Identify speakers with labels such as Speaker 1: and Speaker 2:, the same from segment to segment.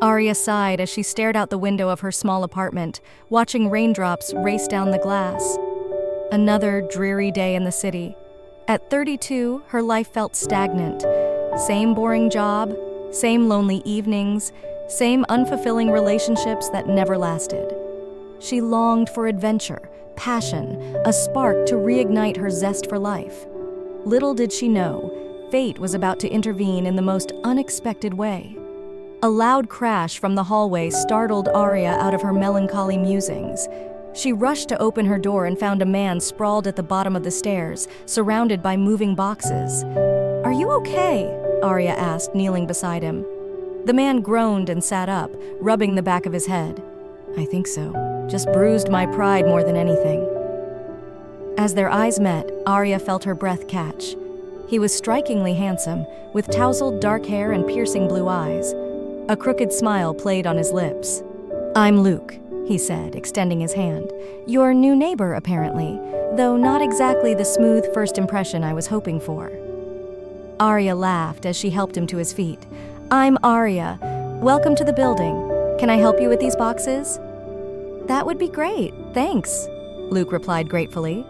Speaker 1: Aria sighed as she stared out the window of her small apartment, watching raindrops race down the glass. Another dreary day in the city. At 32, her life felt stagnant. Same boring job, same lonely evenings, same unfulfilling relationships that never lasted. She longed for adventure, passion, a spark to reignite her zest for life. Little did she know, fate was about to intervene in the most unexpected way. A loud crash from the hallway startled Aria out of her melancholy musings. She rushed to open her door and found a man sprawled at the bottom of the stairs, surrounded by moving boxes. "Are you okay?" Aria asked, kneeling beside him. The man groaned and sat up, rubbing the back of his head. "I think so. Just bruised my pride more than anything." As their eyes met, Aria felt her breath catch. He was strikingly handsome, with tousled dark hair and piercing blue eyes. A crooked smile played on his lips. "I'm Luke," he said, extending his hand. "Your new neighbor, apparently, though not exactly the smooth first impression I was hoping for." Aria laughed as she helped him to his feet. "I'm Aria. Welcome to the building. Can I help you with these boxes?" "That would be great, thanks," Luke replied gratefully.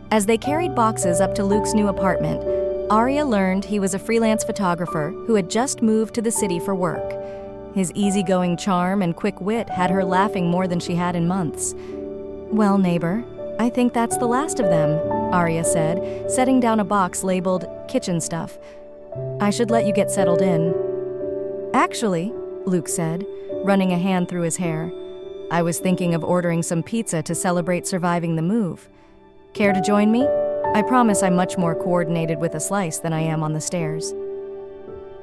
Speaker 1: As they carried boxes up to Luke's new apartment, Aria learned he was a freelance photographer who had just moved to the city for work. His easygoing charm and quick wit had her laughing more than she had in months. "Well, neighbor, I think that's the last of them," Aria said, setting down a box labeled kitchen stuff. "I should let you get settled in." "Actually," Luke said, running a hand through his hair, "I was thinking of ordering some pizza to celebrate surviving the move. Care to join me? I promise I'm much more coordinated with a slice than I am on the stairs."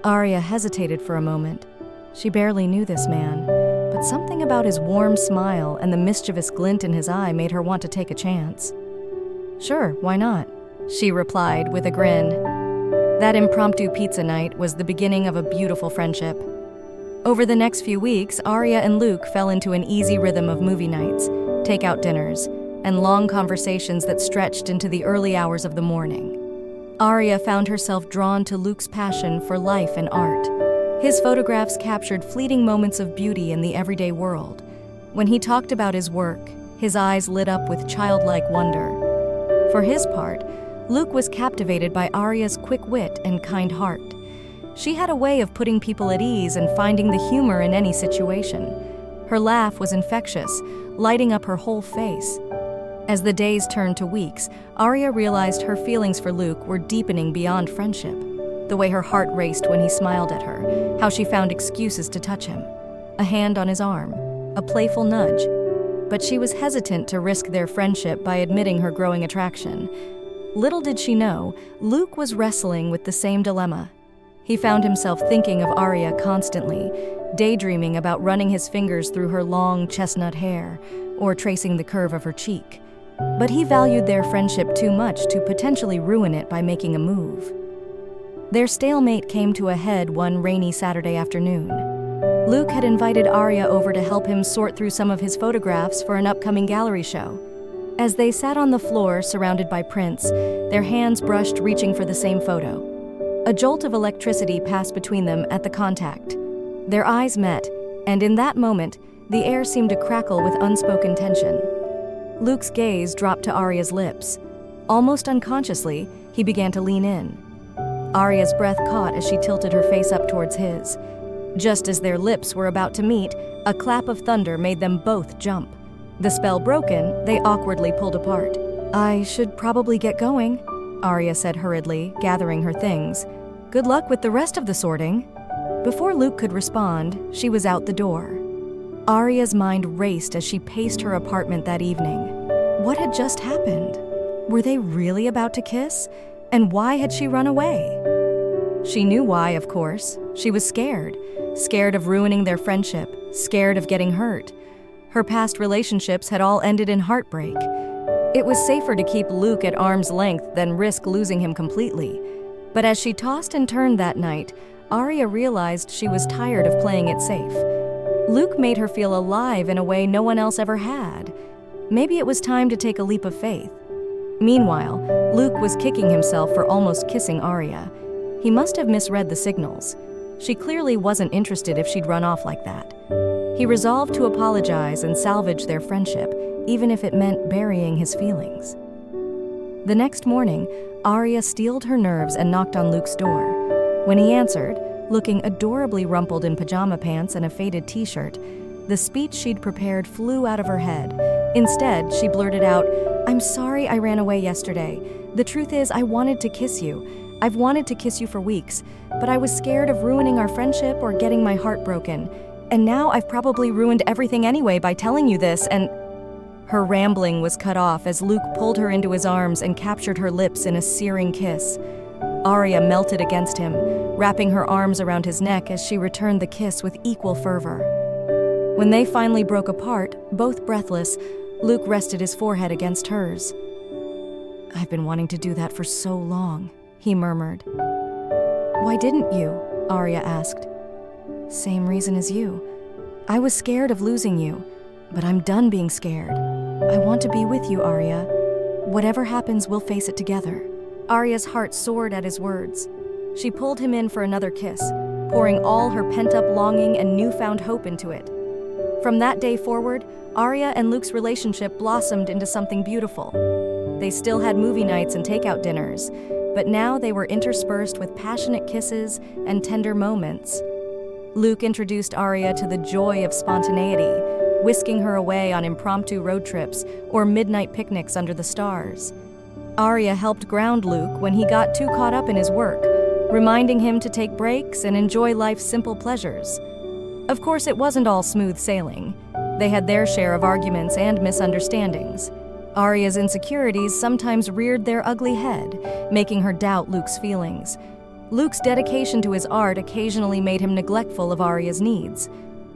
Speaker 1: Aria hesitated for a moment. She barely knew this man, but something about his warm smile and the mischievous glint in his eye made her want to take a chance. "Sure, why not?" she replied with a grin. That impromptu pizza night was the beginning of a beautiful friendship. Over the next few weeks, Aria and Luke fell into an easy rhythm of movie nights, takeout dinners, and long conversations that stretched into the early hours of the morning. Aria found herself drawn to Luke's passion for life and art. His photographs captured fleeting moments of beauty in the everyday world. When he talked about his work, his eyes lit up with childlike wonder. For his part, Luke was captivated by Aria's quick wit and kind heart. She had a way of putting people at ease and finding the humor in any situation. Her laugh was infectious, lighting up her whole face. As the days turned to weeks, Aria realized her feelings for Luke were deepening beyond friendship. The way her heart raced when he smiled at her, how she found excuses to touch him. A hand on his arm, a playful nudge. But she was hesitant to risk their friendship by admitting her growing attraction. Little did she know, Luke was wrestling with the same dilemma. He found himself thinking of Aria constantly, daydreaming about running his fingers through her long chestnut hair or tracing the curve of her cheek. But he valued their friendship too much to potentially ruin it by making a move. Their stalemate came to a head one rainy Saturday afternoon. Luke had invited Aria over to help him sort through some of his photographs for an upcoming gallery show. As they sat on the floor surrounded by prints, their hands brushed reaching for the same photo. A jolt of electricity passed between them at the contact. Their eyes met, and in that moment, the air seemed to crackle with unspoken tension. Luke's gaze dropped to Aria's lips. Almost unconsciously, he began to lean in. Aria's breath caught as she tilted her face up towards his. Just as their lips were about to meet, a clap of thunder made them both jump. The spell broken, they awkwardly pulled apart. "I should probably get going," Aria said hurriedly, gathering her things. "Good luck with the rest of the sorting." Before Luke could respond, she was out the door. Aria's mind raced as she paced her apartment that evening. What had just happened? Were they really about to kiss? And why had she run away? She knew why, of course. She was scared. Scared of ruining their friendship. Scared of getting hurt. Her past relationships had all ended in heartbreak. It was safer to keep Luke at arm's length than risk losing him completely. But as she tossed and turned that night, Aria realized she was tired of playing it safe. Luke made her feel alive in a way no one else ever had. Maybe it was time to take a leap of faith. Meanwhile, Luke was kicking himself for almost kissing Aria. He must have misread the signals. She clearly wasn't interested if she'd run off like that. He resolved to apologize and salvage their friendship, even if it meant burying his feelings. The next morning, Aria steeled her nerves and knocked on Luke's door. When he answered, looking adorably rumpled in pajama pants and a faded t-shirt, the speech she'd prepared flew out of her head. Instead, she blurted out, "I'm sorry I ran away yesterday. The truth is, I wanted to kiss you. I've wanted to kiss you for weeks, but I was scared of ruining our friendship or getting my heart broken. And now I've probably ruined everything anyway by telling you this, and..." Her rambling was cut off as Luke pulled her into his arms and captured her lips in a searing kiss. Aria melted against him, wrapping her arms around his neck as she returned the kiss with equal fervor. When they finally broke apart, both breathless, Luke rested his forehead against hers. "I've been wanting to do that for so long," he murmured. "Why didn't you?" Aria asked. "Same reason as you. I was scared of losing you, but I'm done being scared. I want to be with you, Aria. Whatever happens, we'll face it together." Aria's heart soared at his words. She pulled him in for another kiss, pouring all her pent-up longing and newfound hope into it. From that day forward, Aria and Luke's relationship blossomed into something beautiful. They still had movie nights and takeout dinners, but now they were interspersed with passionate kisses and tender moments. Luke introduced Aria to the joy of spontaneity, whisking her away on impromptu road trips or midnight picnics under the stars. Aria helped ground Luke when he got too caught up in his work, reminding him to take breaks and enjoy life's simple pleasures. Of course, it wasn't all smooth sailing. They had their share of arguments and misunderstandings. Aria's insecurities sometimes reared their ugly head, making her doubt Luke's feelings. Luke's dedication to his art occasionally made him neglectful of Aria's needs.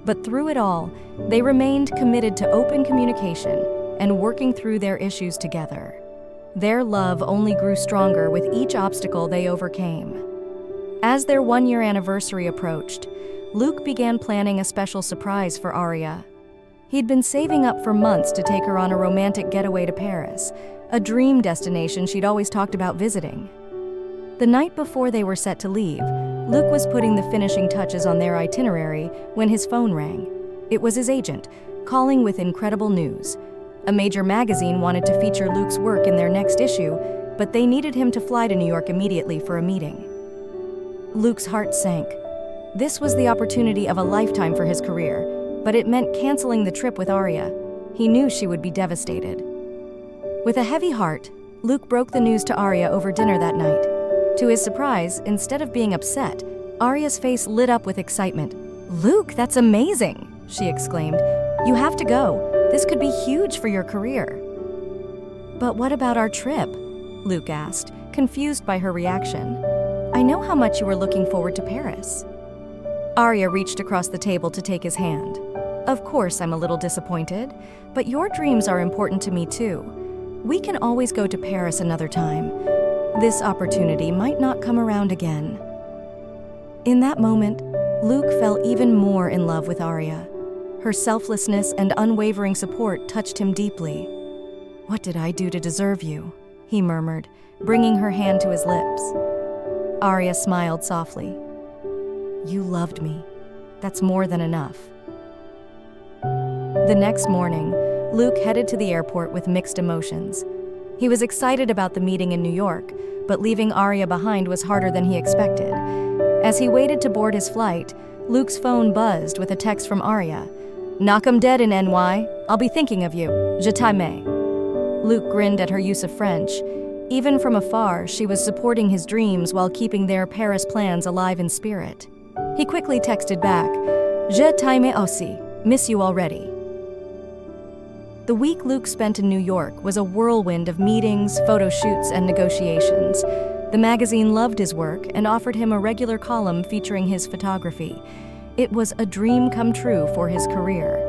Speaker 1: But through it all, they remained committed to open communication and working through their issues together. Their love only grew stronger with each obstacle they overcame. As their one-year anniversary approached, Luke began planning a special surprise for Aria. He'd been saving up for months to take her on a romantic getaway to Paris, a dream destination she'd always talked about visiting. The night before they were set to leave, Luke was putting the finishing touches on their itinerary when his phone rang. It was his agent, calling with incredible news. A major magazine wanted to feature Luke's work in their next issue, but they needed him to fly to New York immediately for a meeting. Luke's heart sank. This was the opportunity of a lifetime for his career, but it meant canceling the trip with Aria. He knew she would be devastated. With a heavy heart, Luke broke the news to Aria over dinner that night. To his surprise, instead of being upset, Aria's face lit up with excitement. "Luke, that's amazing!" she exclaimed. "You have to go. This could be huge for your career." "But what about our trip?" Luke asked, confused by her reaction. "I know how much you were looking forward to Paris." Aria reached across the table to take his hand. "Of course I'm a little disappointed, but your dreams are important to me too. We can always go to Paris another time. This opportunity might not come around again." In that moment, Luke fell even more in love with Aria. Her selflessness and unwavering support touched him deeply. "What did I do to deserve you?" he murmured, bringing her hand to his lips. Aria smiled softly. "You loved me. That's more than enough." The next morning, Luke headed to the airport with mixed emotions. He was excited about the meeting in New York, but leaving Aria behind was harder than he expected. As he waited to board his flight, Luke's phone buzzed with a text from Aria. "Knock 'em dead in NY. I'll be thinking of you. Je t'aime." Luke grinned at her use of French. Even from afar, she was supporting his dreams while keeping their Paris plans alive in spirit. He quickly texted back, "Je t'aime aussi. Miss you already." The week Luke spent in New York was a whirlwind of meetings, photo shoots, and negotiations. The magazine loved his work and offered him a regular column featuring his photography. It was a dream come true for his career.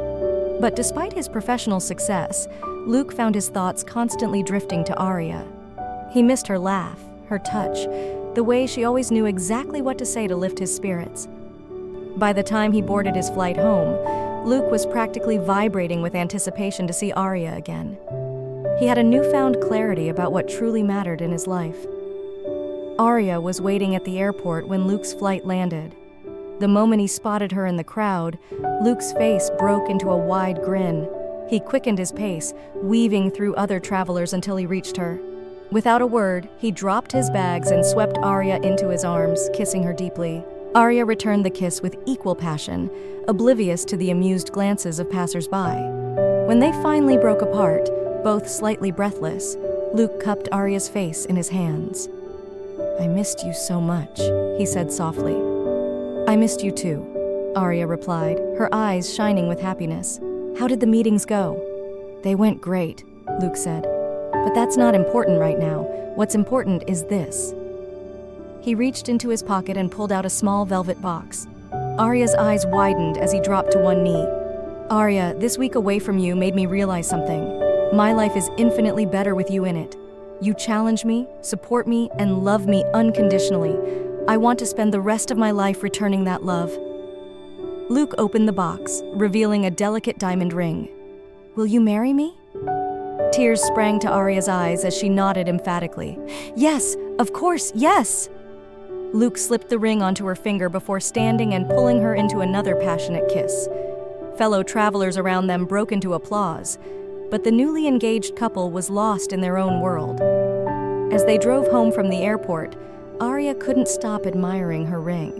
Speaker 1: But despite his professional success, Luke found his thoughts constantly drifting to Aria. He missed her laugh, her touch, the way she always knew exactly what to say to lift his spirits. By the time he boarded his flight home, Luke was practically vibrating with anticipation to see Aria again. He had a newfound clarity about what truly mattered in his life. Aria was waiting at the airport when Luke's flight landed. The moment he spotted her in the crowd, Luke's face broke into a wide grin. He quickened his pace, weaving through other travelers until he reached her. Without a word, he dropped his bags and swept Aria into his arms, kissing her deeply. Aria returned the kiss with equal passion, oblivious to the amused glances of passers-by. When they finally broke apart, both slightly breathless, Luke cupped Aria's face in his hands. "I missed you so much," he said softly. "I missed you too," Aria replied, her eyes shining with happiness. "How did the meetings go?" "They went great," Luke said. "But that's not important right now. What's important is this." He reached into his pocket and pulled out a small velvet box. Aria's eyes widened as he dropped to one knee. "Aria, this week away from you made me realize something. My life is infinitely better with you in it. You challenge me, support me, and love me unconditionally. I want to spend the rest of my life returning that love." Luke opened the box, revealing a delicate diamond ring. "Will you marry me?" Tears sprang to Aria's eyes as she nodded emphatically. "Yes, of course, yes!" Luke slipped the ring onto her finger before standing and pulling her into another passionate kiss. Fellow travelers around them broke into applause, but the newly engaged couple was lost in their own world. As they drove home from the airport, Aria couldn't stop admiring her ring.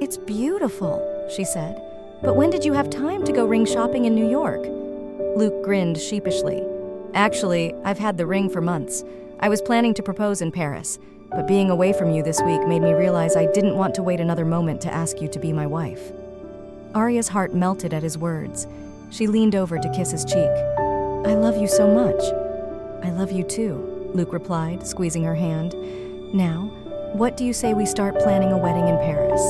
Speaker 1: "It's beautiful," she said. "But when did you have time to go ring shopping in New York?" Luke grinned sheepishly. "Actually, I've had the ring for months. I was planning to propose in Paris, but being away from you this week made me realize I didn't want to wait another moment to ask you to be my wife." Aria's heart melted at his words. She leaned over to kiss his cheek. "I love you so much." "I love you too," Luke replied, squeezing her hand. "Now, what do you say we start planning a wedding in Paris?"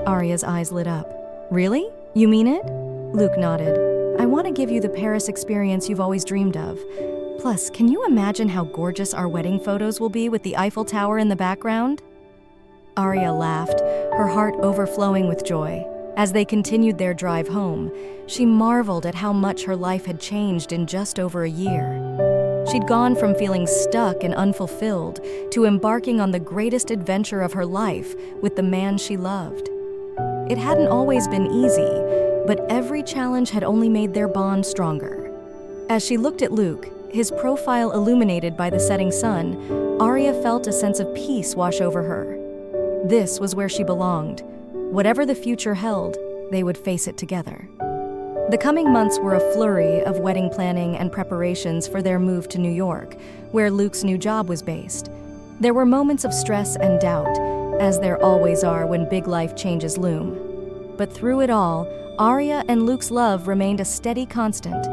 Speaker 1: Aria's eyes lit up. "Really? You mean it?" Luke nodded. "I want to give you the Paris experience you've always dreamed of. Plus, can you imagine how gorgeous our wedding photos will be with the Eiffel Tower in the background?" Aria laughed, her heart overflowing with joy. As they continued their drive home, she marveled at how much her life had changed in just over a year. She'd gone from feeling stuck and unfulfilled to embarking on the greatest adventure of her life with the man she loved. It hadn't always been easy, but every challenge had only made their bond stronger. As she looked at Luke, his profile illuminated by the setting sun, Aria felt a sense of peace wash over her. This was where she belonged. Whatever the future held, they would face it together. The coming months were a flurry of wedding planning and preparations for their move to New York, where Luke's new job was based. There were moments of stress and doubt, as there always are when big life changes loom. But through it all, Aria and Luke's love remained a steady constant.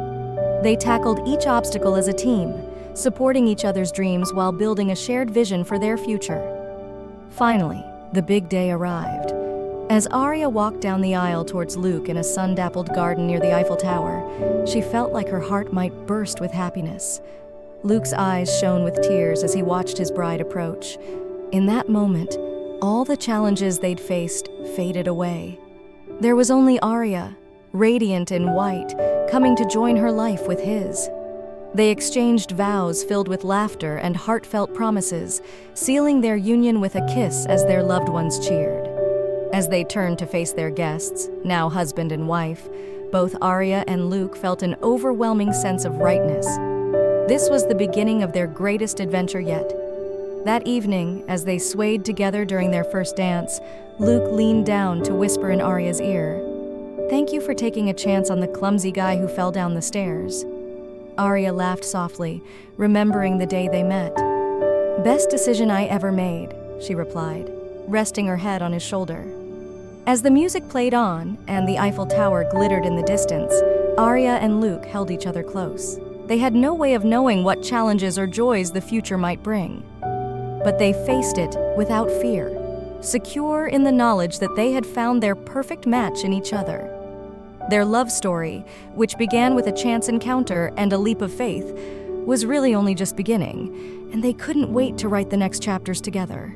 Speaker 1: They tackled each obstacle as a team, supporting each other's dreams while building a shared vision for their future. Finally, the big day arrived. As Aria walked down the aisle towards Luke in a sun-dappled garden near the Eiffel Tower, she felt like her heart might burst with happiness. Luke's eyes shone with tears as he watched his bride approach. In that moment, all the challenges they'd faced faded away. There was only Aria, radiant in white, coming to join her life with his. They exchanged vows filled with laughter and heartfelt promises, sealing their union with a kiss as their loved ones cheered. As they turned to face their guests, now husband and wife, both Aria and Luke felt an overwhelming sense of rightness. This was the beginning of their greatest adventure yet. That evening, as they swayed together during their first dance, Luke leaned down to whisper in Aria's ear, "Thank you for taking a chance on the clumsy guy who fell down the stairs." Aria laughed softly, remembering the day they met. "Best decision I ever made," she replied, resting her head on his shoulder. As the music played on and the Eiffel Tower glittered in the distance, Aria and Luke held each other close. They had no way of knowing what challenges or joys the future might bring. But they faced it without fear, secure in the knowledge that they had found their perfect match in each other. Their love story, which began with a chance encounter and a leap of faith, was really only just beginning, and they couldn't wait to write the next chapters together.